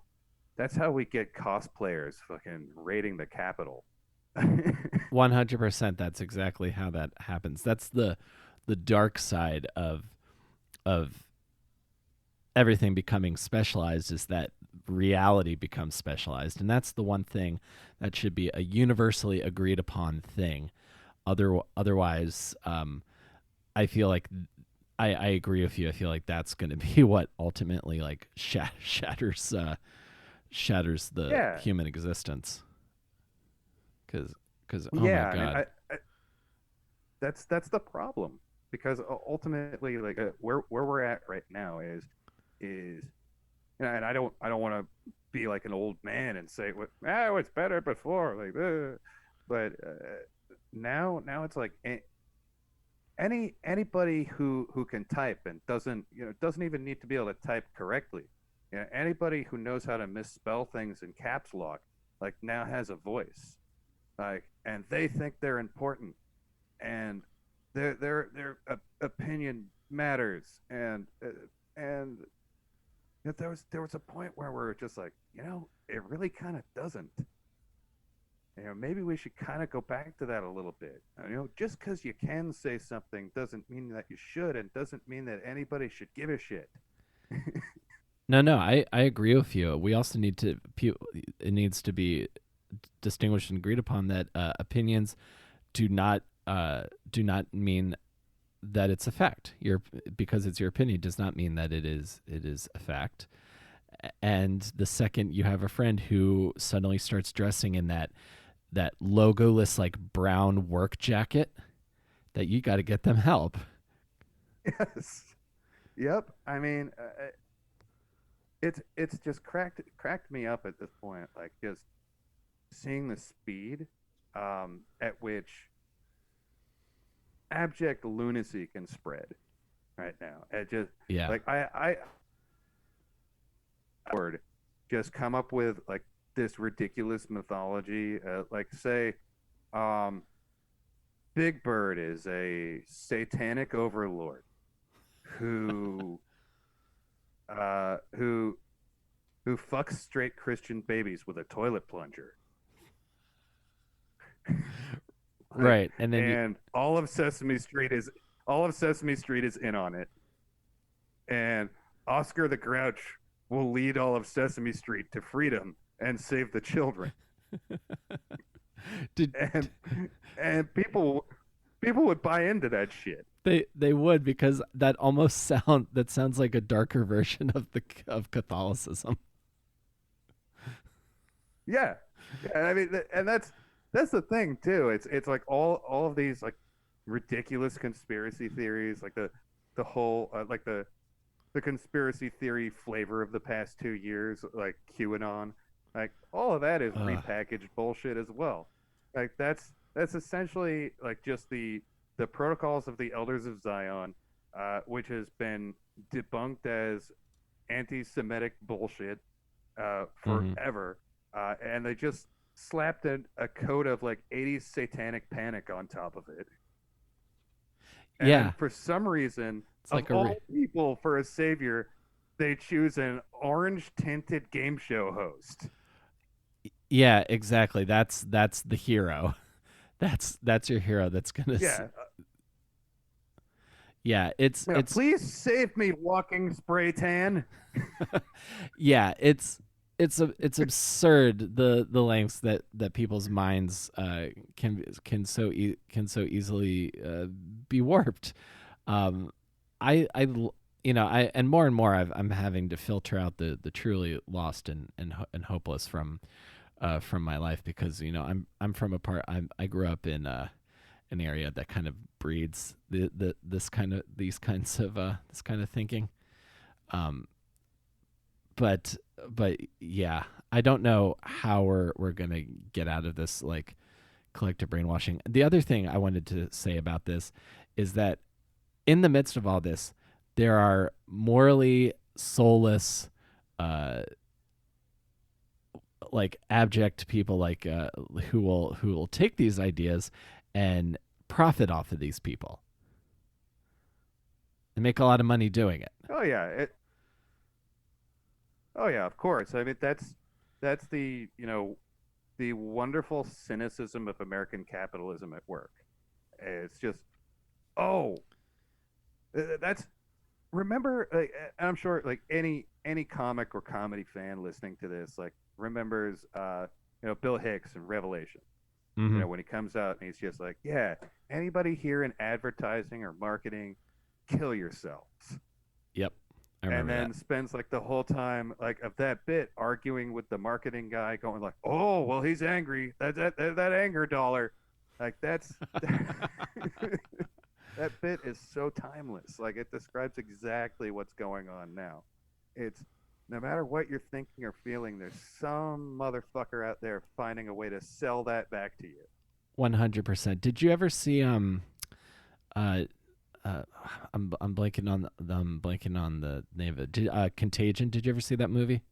we get cosplayers fucking raiding the Capitol. 100%. That's exactly how that happens. That's the dark side of everything becoming specialized, is that reality becomes specialized, and that's the one thing that should be a universally agreed upon thing. Otherwise, I feel like I agree with you. I feel like that's going to be what ultimately like shatters the Yeah, human existence. Because oh my yeah. I mean, god. that's the problem, because ultimately, like where we're at right now is and I don't want to be like an old man and say what it's better before, like but now it's like anybody who can type and doesn't even need to be able to type correctly. Anybody who knows how to misspell things in caps lock, like, now has a voice, like, and they think they're important, and their opinion matters, and there was a point where we're just like, it really kind of doesn't. Maybe we should kind of go back to that a little bit. Just because you can say something doesn't mean that you should, and doesn't mean that anybody should give a shit. No, I agree with you. We also need to it needs to be distinguished and agreed upon that opinions do not do not mean that it's a fact. Because it's your opinion does not mean that it is a fact. And the second you have a friend who suddenly starts dressing in that logoless like brown work jacket, that you got to get them help. Yes. Yep. I mean, it's just cracked me up at this point. Like, just seeing the speed at which abject lunacy can spread right now. It just, Yeah. like, I word just come up with like this ridiculous mythology. Like, say, um, Big Bird is a satanic overlord who who fucks straight Christian babies with a toilet plunger. Like, Right. And then and all of Sesame Street is in on it, and Oscar the Grouch will lead all of Sesame Street to freedom and save the children. did And people would buy into that shit. they would, because that sounds like a darker version of Catholicism. Yeah, yeah. I mean, and that's the thing too. It's like all of these like ridiculous conspiracy theories, like the whole like the conspiracy theory flavor of the past 2 years, like QAnon, like all of that is Uh, repackaged bullshit as well. Like, that's essentially like just the protocols of the Elders of Zion, which has been debunked as anti-Semitic bullshit Hmm. forever, and they just slapped a coat of like 80s satanic panic on top of it. And then Yeah, for some reason, it's of like all people for a savior, they choose an orange tinted game show host. yeah, exactly. That's the hero. That's your hero. Yeah, Yeah, it's please save me, walking spray tan. yeah, it's absurd the lengths that people's minds can so easily be warped. Um, I you know I and more I'm having to filter out the truly lost and hopeless from my life because I'm from a part I grew up in an area that kind of breeds these kinds of this kind of thinking. Um, but but yeah, I don't know how we're gonna get out of this like collective brainwashing. The other thing I wanted to say about this is that in the midst of all this, there are morally soulless, uh, like abject people who will take these ideas and profit off of these people and make a lot of money doing it. Oh yeah, oh yeah, of course. I mean, that's the the wonderful cynicism of American capitalism at work. It's just, oh, that's remember. I'm sure like any comic or comedy fan listening to this like remembers Bill Hicks in Revelation. Mm-hmm. When he comes out and he's just like, yeah, anybody here in advertising or marketing, kill yourselves. Yep, I And remember that. then spends like the whole time like of that bit arguing with the marketing guy, going like, "Oh, well, he's angry. That anger dollar." Like that's that bit is so timeless. Like it describes exactly what's going on now. It's no matter what you're thinking or feeling, there's some motherfucker out there finding a way to sell that back to you. 100%. Did you ever see uh I'm blanking on the name of it. Contagion? Did you ever see that movie?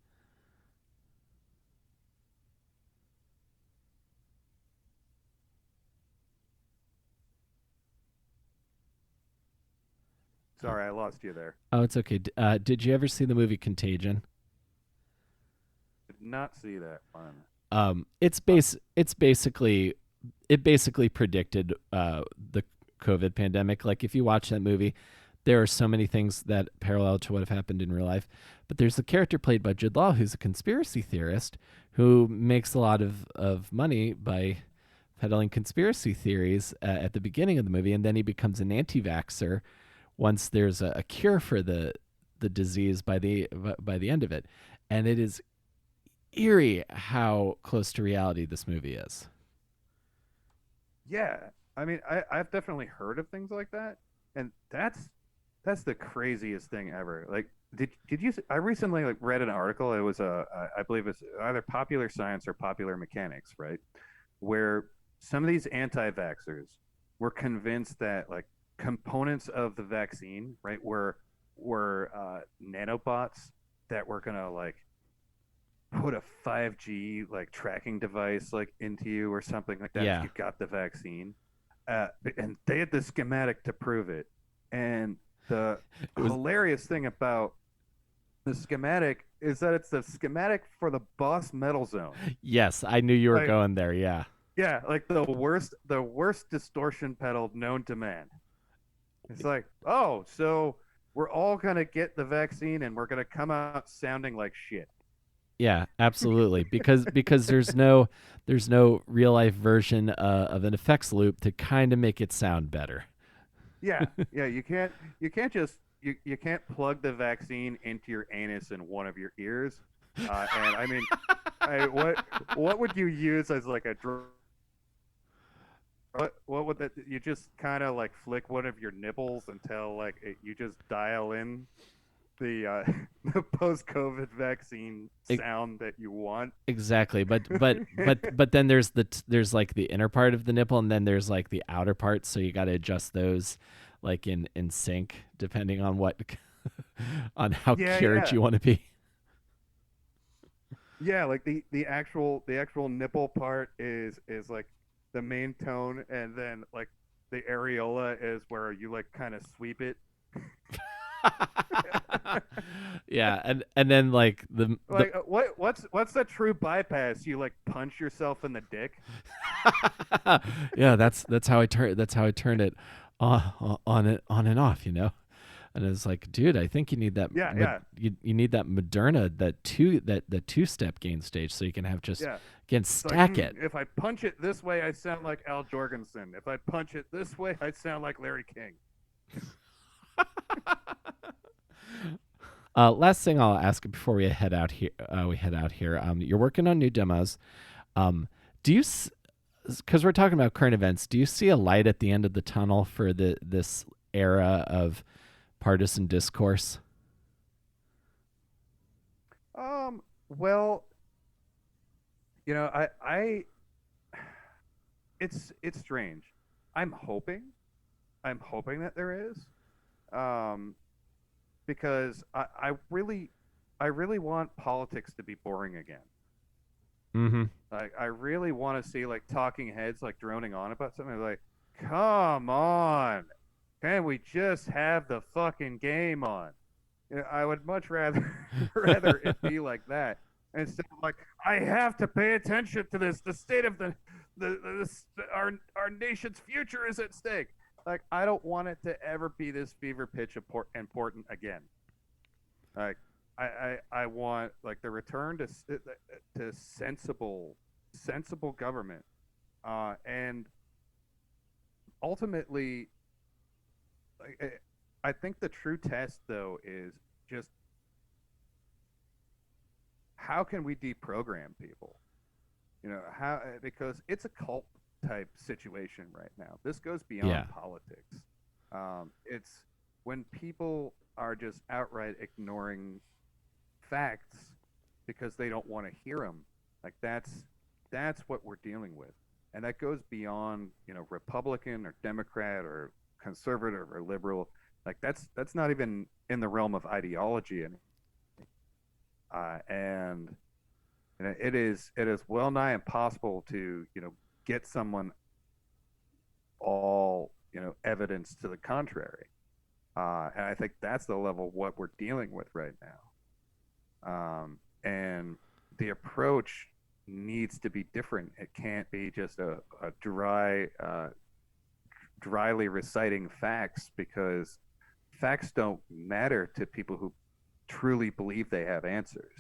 Uh, Sorry, I lost you there. oh, it's okay. Did you ever see the movie Contagion? Did not see that one. Uh, It's basically it basically predicted the COVID pandemic. Like if you watch that movie, there are so many things that parallel to what have happened in real life. But there's a character played by Jude Law who's a conspiracy theorist who makes a lot of money by peddling conspiracy theories at the beginning of the movie, and then he becomes an anti-vaxxer once there's a cure for the disease by the end of it. And it is eerie how close to reality this movie is. Yeah, I mean, I've definitely heard of things like that, and that's the craziest thing ever. Like, did you? I recently like read an article. It was I believe it's either Popular Science or Popular Mechanics, right? Where some of these anti-vaxxers were convinced that like components of the vaccine, right, were nanobots that were gonna like put a 5G like tracking device like into you or something like that if Yeah, you got the vaccine. And they had the schematic to prove it. And the it was. hilarious thing about the schematic is that it's the schematic for the Boss Metal Zone. Yes, I knew you were Like, going there. Yeah, yeah, like the worst distortion pedal known to man. It's like, oh, so we're all gonna get the vaccine and we're gonna come out sounding like shit. yeah, absolutely. Because there's no real life version of an effects loop to kind of make it sound better. Yeah, yeah, you can't just you can't plug the vaccine into your anus in one of your ears. And I mean, what would you use as like a what would that you just kind of like flick one of your nipples until like you just dial in the the post COVID vaccine E- sound that you want. exactly. But then there's like the inner part of the nipple, and then there's like the outer part. So you got to adjust those like in sync depending on what on how Yeah, cured yeah. you want to be. Yeah, like the actual nipple part is like the main tone, and then like the areola is where you like kind of sweep it. Yeah, and then like the Like what's the true bypass? You like punch yourself in the dick? yeah, that's how I turn it on and off, you know. And it's like, dude, I think you need that Yeah, yeah, you need that Moderna, that two step gain stage, so you can have just yeah. again It's like, stack it. if I punch it this way, I sound like Al Jorgensen. If I punch it this way, I sound like Larry King. Last thing I'll ask before we head out here, you're working on new demos. Do you, because we're talking about current events, do you see a light at the end of the tunnel for this era of partisan discourse? Well, I it's strange. I'm hoping, I'm hoping that there is, um, because I really want politics to be boring again. Mm-hmm. Like, I really want to see like talking heads like droning on about something like, come on, can we just have the fucking game on? I would much rather rather it be like that instead of like, I have to pay attention to this. The state of our nation's future is at stake. Like, I don't want it to ever be this fever pitch important again. Like, I want like the return to sensible government, and ultimately, like, I think the true test though is just how can we deprogram people? How, because it's a cult type situation right now. This goes Yeah. beyond politics. It's when people are just outright ignoring facts because they don't want to hear them. Like, that's what we're dealing with, and that goes beyond Republican or Democrat or conservative or liberal. Like, that's not even in the realm of ideology, and it is well nigh impossible to get someone all evidence to the contrary. And I think that's the level of what we're dealing with right now. And the approach needs to be different. It can't be just a dryly reciting facts, because facts don't matter to people who truly believe they have answers.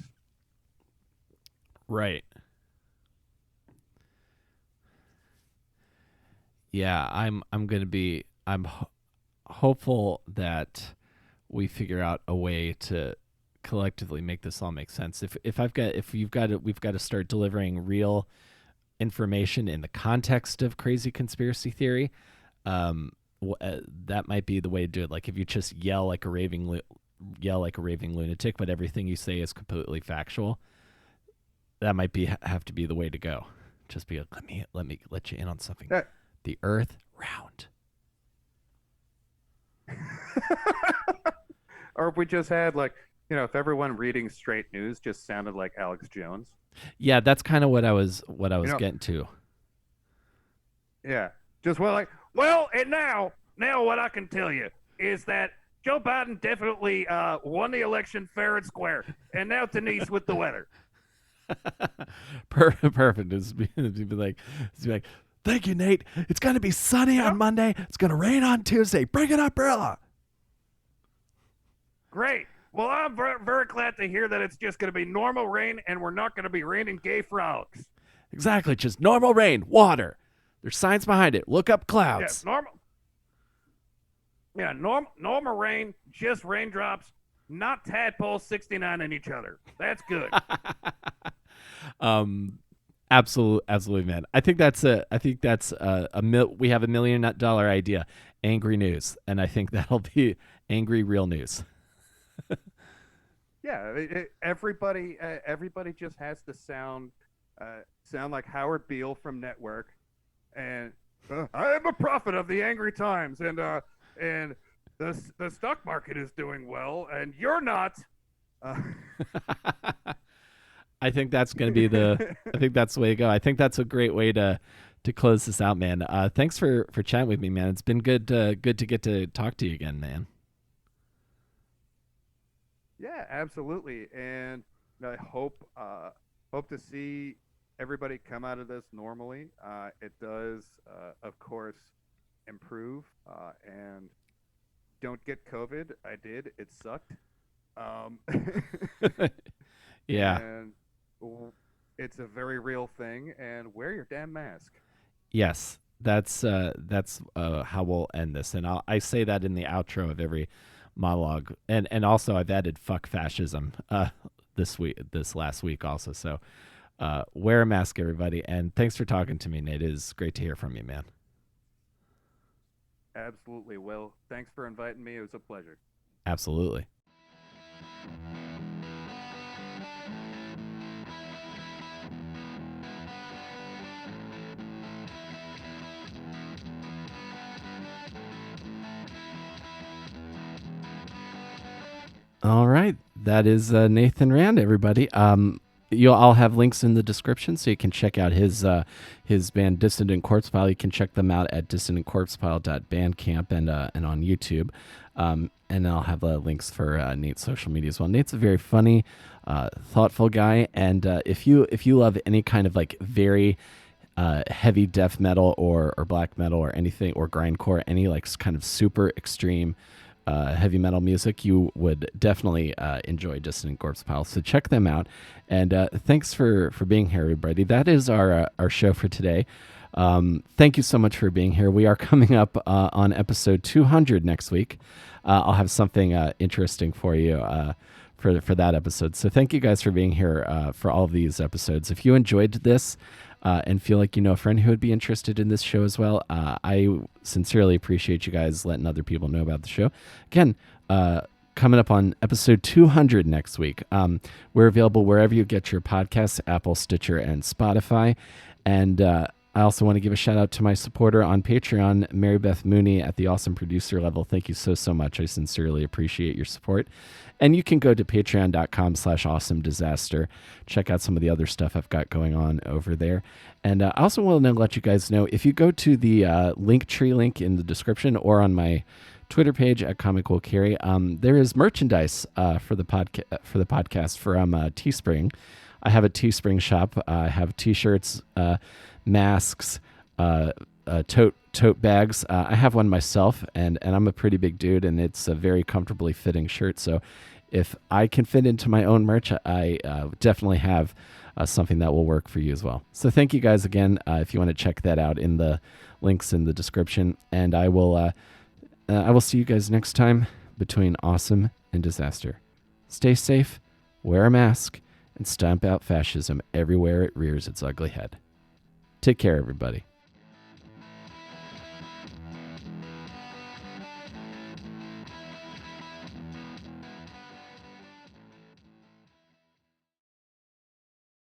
Right. Yeah, I'm gonna be hopeful that we figure out a way to collectively make this all make sense. If you've got to we've got to start delivering real information in the context of crazy conspiracy theory. Um, that might be the way to do it. Like, if you just yell like a raving lunatic, but everything you say is completely factual, that might be have to be the way to go. Just be like, let me let you in on something. Yeah. The Earth round. Or if we just had like, if everyone reading straight news just sounded like Alex Jones. Yeah, that's kind of what I was You know, getting to. yeah. Just, and now what I can tell you is that Joe Biden definitely won the election fair and square. And now Denise with the weather. Perfect. It's be like, thank you, Nate. It's gonna be sunny on Monday. It's gonna rain on Tuesday. Bring an umbrella. Great. Well, I'm very glad to hear that it's just going to be normal rain and we're not going to be raining gay frogs. Exactly. Just normal rain, water. There's science behind it. Look up Yeah, clouds. normal. Yeah, normal rain, just raindrops, not tadpoles 69 in each other. That's good. um, absolutely, man. We have $1 million idea. Angry news, and I think that'll be angry real news. Yeah, everybody just has to sound like Howard Beale from Network, and I am a prophet of the angry times, and the stock market is doing well, and you're not. Uh, I think that's going to be I think that's the way to go. I think that's a great way to close this out, man. Thanks for chatting with me, man. It's been good to get to talk to you again, man. yeah, absolutely, and I hope to see everybody come out of this normally. It does, of course, improve, and don't get COVID. I did. It sucked. Um, Yeah. and it's a very real thing. And wear your damn mask. Yes. That's how we'll end this, and I say that in the outro of every monologue, and also I've added "fuck fascism" this last week also. So wear a mask, everybody, and thanks for talking to me, Nate. It is great to hear from you, man. Absolutely. Well, thanks for inviting me. It was a pleasure. Absolutely. All right, that is Nathan Rand, everybody. You'll all have links in the description, so you can check out his band Dissident Corpsepile. You can check them out at dissidentcorpsepile.bandcamp and on YouTube. And I'll have links for Nate's social media as well. Nate's a very funny, thoughtful guy, and if you love any kind of like very heavy death metal or black metal or anything or grindcore, any like kind of super extreme heavy metal music, you would definitely enjoy Dissident Corpsepile. So check them out. And thanks for being here, everybody. That is our show for today. Thank you so much for being here. We are coming up on episode 200 next week. I'll have something interesting for you for that episode. So thank you guys for being here for all of these episodes. If you enjoyed this, and feel like you know a friend who would be interested in this show as well, I sincerely appreciate you guys letting other people know about the show. Again, coming up on episode 200 next week. We're available wherever you get your podcasts, Apple, Stitcher, and Spotify. And I also want to give a shout out to my supporter on Patreon, Mary Beth Mooney at the awesome producer level. Thank you so much. I sincerely appreciate your support. And you can go to patreon.com/awesomedisaster. Check out some of the other stuff I've got going on over there. And I also want to let you guys know, if you go to the Linktree link in the description or on my Twitter page at Comic Will Carry, there is merchandise for the podcast from Teespring. I have a Teespring shop. I have T-shirts, masks, tote bags. I have one myself, and I'm a pretty big dude, and it's a very comfortably fitting shirt. So if I can fit into my own merch, I definitely have something that will work for you as well. So thank you guys again. If you want to check that out, in the links in the description, and I will see you guys next time between awesome and disaster. Stay safe, wear a mask, and stomp out fascism everywhere it rears its ugly head. Take care, everybody.